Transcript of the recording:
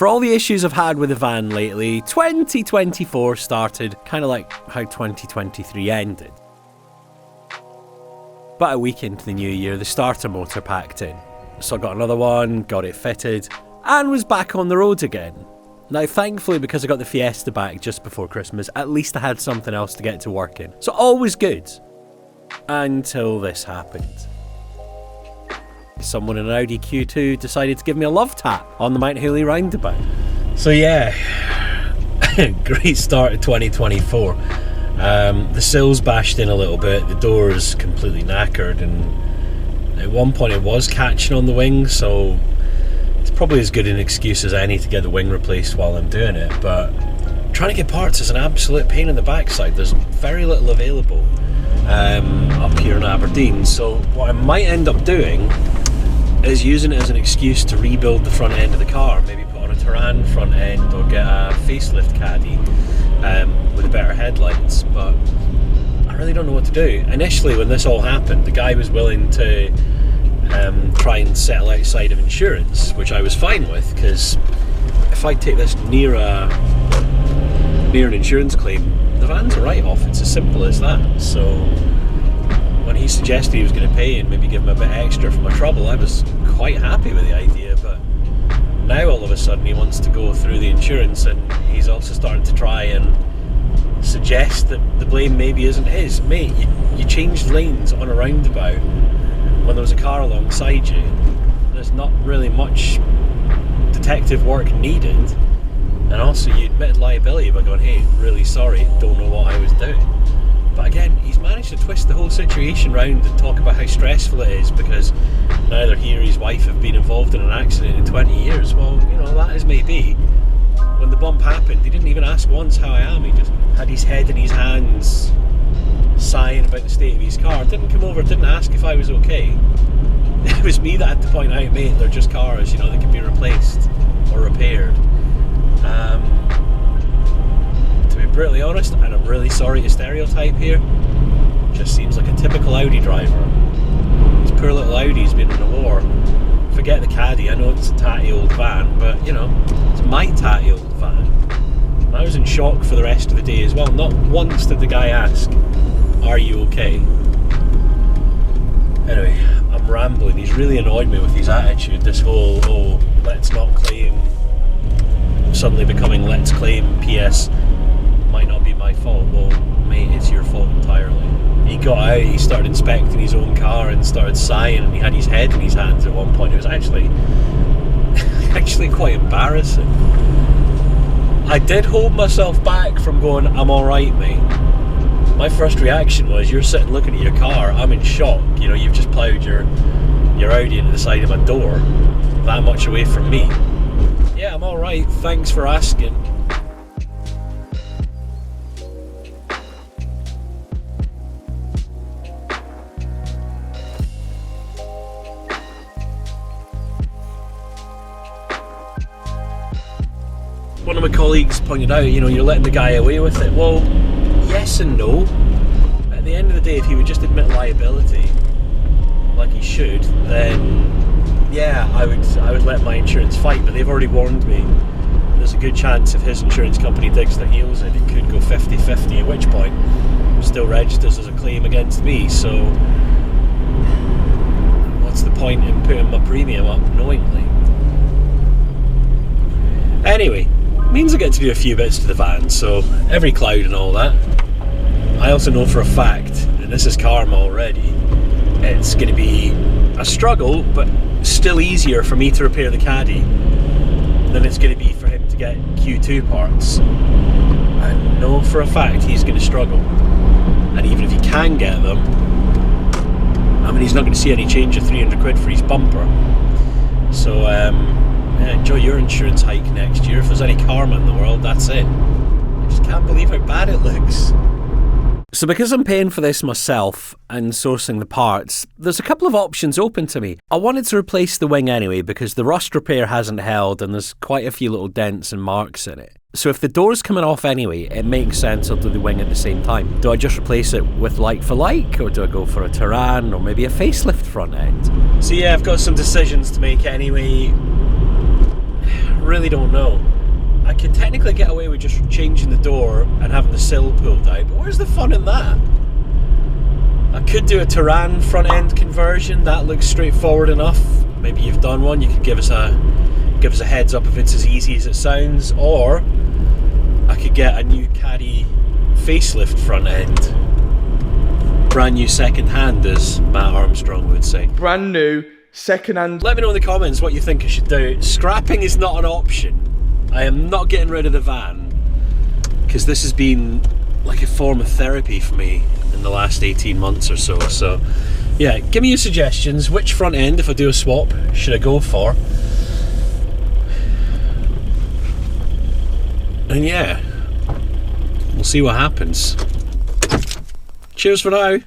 For all the issues I've had with the van lately, 2024 started kind of like how 2023 ended. About a week into the new year, the starter motor packed in. So I got another one, got it fitted, and was back on the road again. Now thankfully, because I got the Fiesta back just before Christmas, at least I had something else to get to work in. So all was good. Until this happened. Someone in an Audi Q2 decided to give me a love tap on the Mounthooly roundabout. So yeah, great start to 2024. The sills bashed in a little bit, the door's completely knackered, and at one point it was catching on the wing, so it's probably as good an excuse as any to get the wing replaced while I'm doing it. But trying to get parts is an absolute pain in the backside. There's very little available up here in Aberdeen, so what I might end up doing is using it as an excuse to rebuild the front end of the car, maybe put on a Terran front end or get a facelift Caddy with better headlights. But I really don't know what to do. Initially when this all happened, the guy was willing to try and settle outside of insurance, which I was fine with, because if I take this near an insurance claim, the van's a write-off. It's as simple as that. So when he suggested he was going to pay and maybe give him a bit extra for my trouble, I was quite happy with the idea. But now all of a sudden he wants to go through the insurance, and he's also starting to try and suggest that the blame maybe isn't his. Mate, you changed lanes on a roundabout when there was a car alongside you. There's not really much detective work needed. And also you admitted liability by going, hey, really sorry, don't know what I was doing. But again, he's managed to twist the whole situation round and talk about how stressful it is because neither he or his wife have been involved in an accident in 20 years. Well, you know, that is maybe. When the bump happened, he didn't even ask once how I am. He just had his head in his hands, sighing about the state of his car. Didn't come over, didn't ask if I was okay. It was me that had to point out, mate, they're just cars, you know, they can be replaced or repaired. To be brutally honest, and I'm really sorry to stereotype here, just seems like a typical Audi driver. This poor little Audi's been in a war. Forget the Caddy, I know it's a tatty old van, but you know, it's my tatty old van. And I was in shock for the rest of the day as well. Not once did the guy ask, are you okay? Anyway, I'm rambling. He's really annoyed me with his attitude, this whole, oh, let's not claim, suddenly becoming let's claim, PS, might not be my fault. Well, mate, it's your fault entirely. He got out, he started inspecting his own car and started sighing, and he had his head in his hands at one point. It was actually quite embarrassing. I did hold myself back from going, I'm alright, mate. My first reaction was, you're sitting looking at your car, I'm in shock, you know, you've just ploughed your Audi into the side of my door, that much away from me. Yeah, I'm alright, thanks for asking. One of my colleagues pointed out, you know, you're letting the guy away with it. Well, yes and no. At the end of the day, if he would just admit liability, like he should, then yeah, I would let my insurance fight. But they've already warned me. There's a good chance if his insurance company digs their heels in, it could go 50-50. At which point, it still registers as a claim against me. So, what's the point in putting my premium up knowingly? Anyway. Means I get to do a few bits to the van, so every cloud and all that. I also know for a fact, and this is karma already, it's going to be a struggle, but still easier for me to repair the Caddy than it's going to be for him to get Q2 parts. I know for a fact he's going to struggle, and even if he can get them, I mean, he's not going to see any change of 300 quid for his bumper. So enjoy your insurance hike next year. If there's any karma in the world, that's it. I just can't believe how bad it looks. So because I'm paying for this myself and sourcing the parts, there's a couple of options open to me. I wanted to replace the wing anyway because the rust repair hasn't held and there's quite a few little dents and marks in it. So if the door's coming off anyway, it makes sense I'll do the wing at the same time. Do I just replace it with like for like, or do I go for a Terran or maybe a facelift front end? So yeah, I've got some decisions to make anyway. really don't know. I could technically get away with just changing the door and having the sill pulled out, but where's the fun in that? I could do a Terran front end conversion. That looks straightforward enough. Maybe you've done one. You could give us a heads up if it's as easy as it sounds. Or I could get a new Caddy facelift front end, brand new second hand, as Matt Armstrong would say. Brand new second hand. Let me know in the comments what you think I should do. Scrapping is not an option. I am not getting rid of the van, because this has been like a form of therapy for me in the last 18 months or so. So yeah, give me your suggestions. Which front end, if I do a swap, should I go for? And yeah, we'll see what happens. Cheers for now.